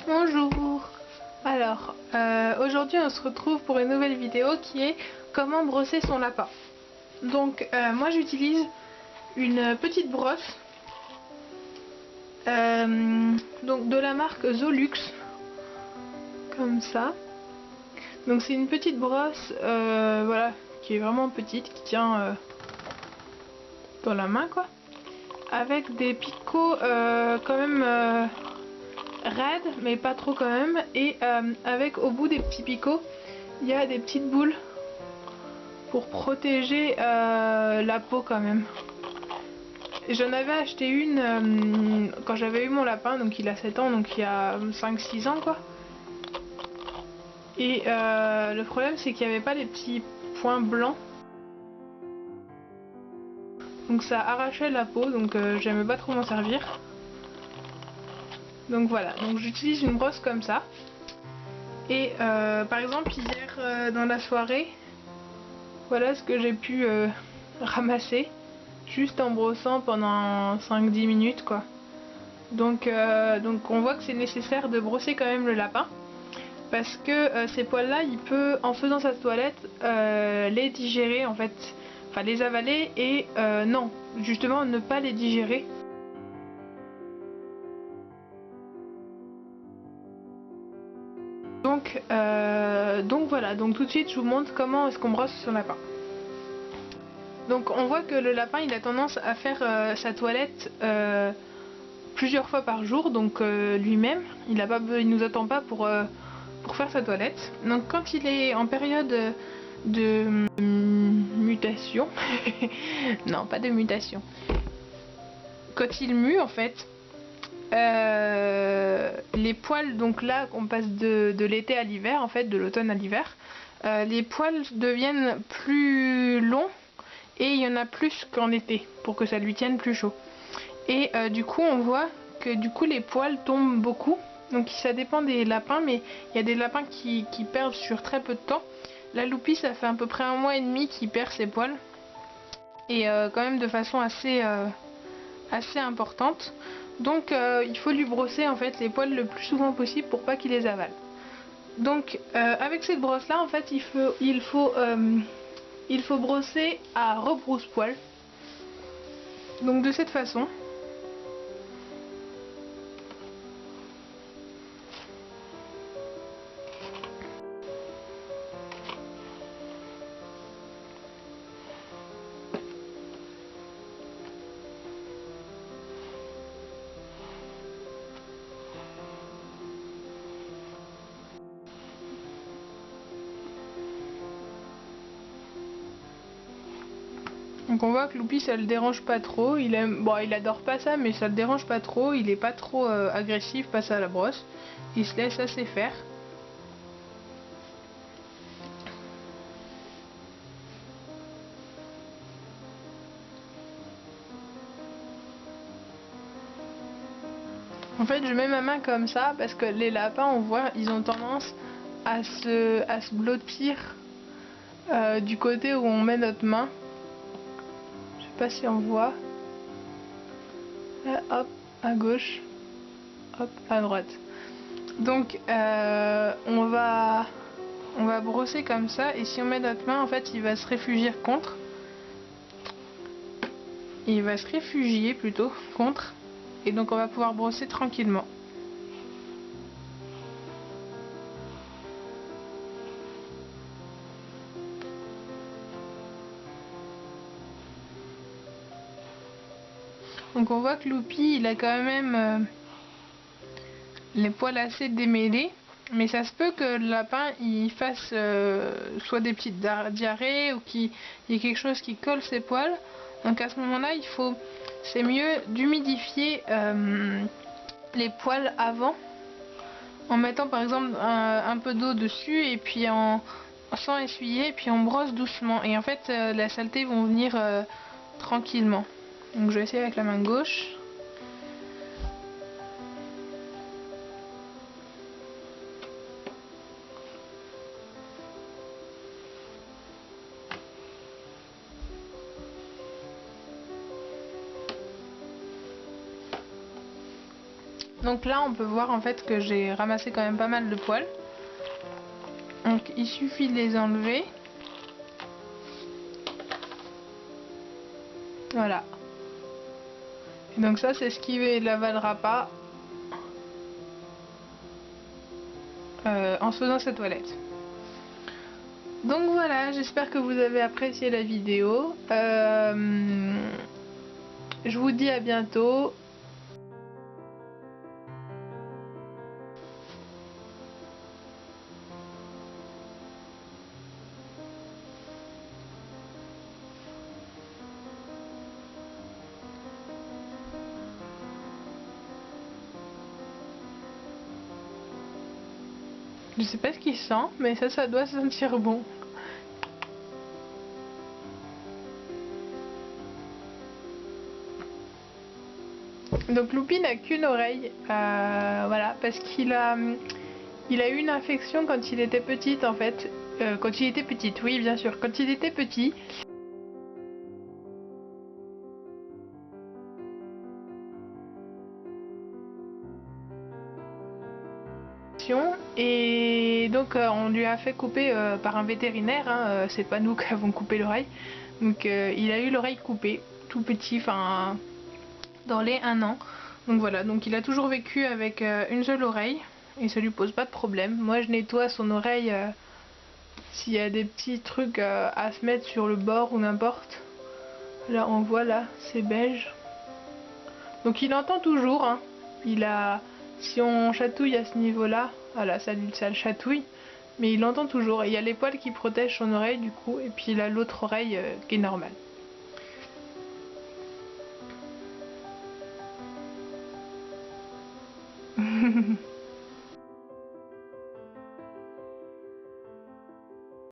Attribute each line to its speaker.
Speaker 1: Bonjour. Alors, aujourd'hui on se retrouve pour une nouvelle vidéo qui est comment brosser son lapin. Donc moi j'utilise une petite brosse donc de la marque Zolux, comme ça. Donc c'est une petite brosse voilà, qui est vraiment petite, qui tient dans la main quoi, avec des picots quand même raides mais pas trop quand même, et avec au bout des petits picots il y a des petites boules pour protéger la peau quand même. J'en avais acheté une quand j'avais eu mon lapin, donc il a 7 ans, donc il y a 5-6 ans quoi. Et le problème c'est qu'il n'y avait pas les petits points blancs, donc ça arrachait la peau, donc j'aimais pas trop m'en servir. Donc voilà, donc j'utilise une brosse comme ça. Et par exemple hier dans la soirée, voilà ce que j'ai pu ramasser juste en brossant pendant 5-10 minutes quoi. Donc on voit que c'est nécessaire de brosser quand même le lapin, parce que ces poils là il peut, en faisant sa toilette, les digérer en fait, enfin les avaler, et non, justement ne pas les digérer. Donc voilà, donc tout de suite je vous montre comment est-ce qu'on brosse son lapin. Donc on voit que le lapin il a tendance à faire sa toilette plusieurs fois par jour, donc lui-même il nous attend pas pour faire sa toilette. Donc quand il est en période de mutation non pas de mutation, quand il mue en fait, les poils, donc là on passe de l'été à l'hiver, en fait de l'automne à l'hiver, les poils deviennent plus longs et il y en a plus qu'en été pour que ça lui tienne plus chaud. Et du coup on voit que du coup les poils tombent beaucoup. Donc ça dépend des lapins, mais il y a des lapins qui perdent sur très peu de temps. La Loupie, ça fait à peu près 1 mois et demi qu'il perd ses poils, et quand même de façon assez importante. Donc il faut lui brosser en fait les poils le plus souvent possible pour pas qu'il les avale. Donc avec cette brosse là en fait il faut brosser à rebrousse-poil. Donc de cette façon. Donc on voit que Loupi ça le dérange pas trop, il adore pas ça, mais ça le dérange pas trop, il est pas trop agressif face à la brosse, il se laisse assez faire. En fait je mets ma main comme ça parce que les lapins, on voit, ils ont tendance à se blottir du côté où on met notre main. Je sais pas si on voit. Là, hop, à gauche, hop, à droite. Donc on va brosser comme ça, et si on met notre main, en fait il va se réfugier contre. Il va se réfugier plutôt contre, et donc on va pouvoir brosser tranquillement. Donc on voit que Loupi il a quand même les poils assez démêlés, mais ça se peut que le lapin il fasse soit des petites diarrhées, ou qu'il y ait quelque chose qui colle ses poils. Donc à ce moment là c'est mieux d'humidifier les poils avant, en mettant par exemple un peu d'eau dessus, et puis sans essuyer, et puis on brosse doucement, et en fait la saleté vont venir tranquillement. Donc je vais essayer avec la main gauche. Donc là on peut voir en fait que j'ai ramassé quand même pas mal de poils. Donc il suffit de les enlever. Voilà. Et donc ça c'est ce qui ne l'avalera pas en se faisant sa toilette. Donc voilà, j'espère que vous avez apprécié la vidéo. Je vous dis à bientôt. Je sais pas ce qu'il sent, mais ça doit sentir bon. Donc Loupi n'a qu'une oreille, voilà, parce qu'il a eu une infection quand il était petit en fait. Quand il était petit, oui bien sûr, quand il était petit. Et donc on lui a fait couper par un vétérinaire, hein, c'est pas nous qui avons coupé l'oreille. Donc il a eu l'oreille coupée, tout petit, enfin dans les 1 an. Donc voilà, donc il a toujours vécu avec une seule oreille et ça lui pose pas de problème. Moi je nettoie son oreille s'il y a des petits trucs à se mettre sur le bord ou n'importe. Là on voit là, c'est beige. Donc il entend toujours, hein. Si on chatouille à ce niveau-là, voilà, ça le chatouille, mais il entend toujours. Et il y a les poils qui protègent son oreille du coup, et puis là l'autre oreille qui est normale.